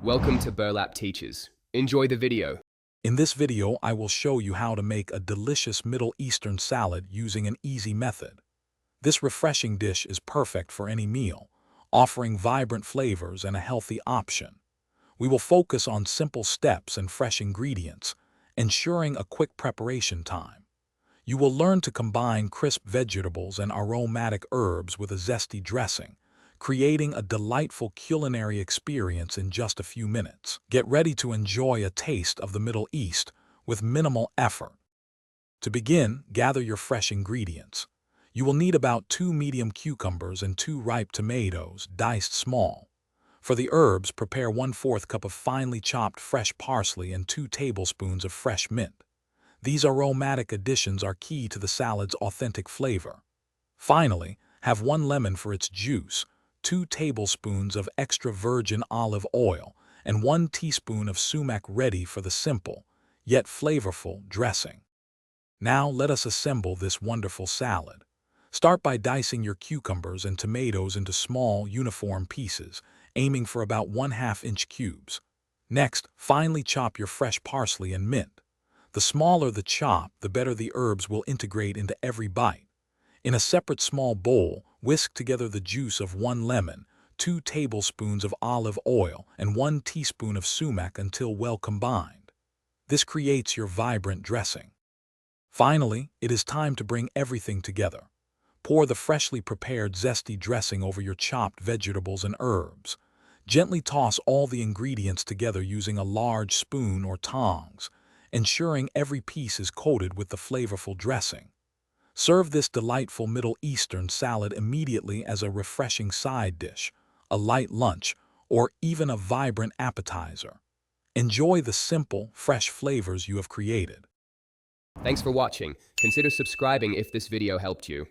Welcome to Burlap Teachers. Enjoy the video. In this video, I will show you how to make a delicious Middle Eastern salad using an easy method. This refreshing dish is perfect for any meal, offering vibrant flavors and a healthy option. We will focus on simple steps and fresh ingredients, ensuring a quick preparation time. You will learn to combine crisp vegetables and aromatic herbs with a zesty dressing, creating a delightful culinary experience in just a few minutes. Get ready to enjoy a taste of the Middle East with minimal effort. To begin, gather your fresh ingredients. You will need about 2 medium cucumbers and 2 ripe tomatoes, diced small. For the herbs, prepare 1/4 cup of finely chopped fresh parsley and 2 tablespoons of fresh mint. These aromatic additions are key to the salad's authentic flavor. Finally, have 1 lemon for its juice, 2 tablespoons of extra virgin olive oil, and 1 teaspoon of sumac ready for the simple, yet flavorful, dressing. Now let us assemble this wonderful salad. Start by dicing your cucumbers and tomatoes into small, uniform pieces, aiming for about 1/2 inch cubes. Next, finely chop your fresh parsley and mint. The smaller the chop, the better the herbs will integrate into every bite. In a separate small bowl, whisk together the juice of 1 lemon, 2 tablespoons of olive oil, and 1 teaspoon of sumac until well combined. This creates your vibrant dressing. Finally, it is time to bring everything together. Pour the freshly prepared zesty dressing over your chopped vegetables and herbs. Gently toss all the ingredients together using a large spoon or tongs, ensuring every piece is coated with the flavorful dressing. Serve this delightful Middle Eastern salad immediately as a refreshing side dish, a light lunch, or even a vibrant appetizer. Enjoy the simple, fresh flavors you have created. Thanks for watching. Consider subscribing if this video helped you.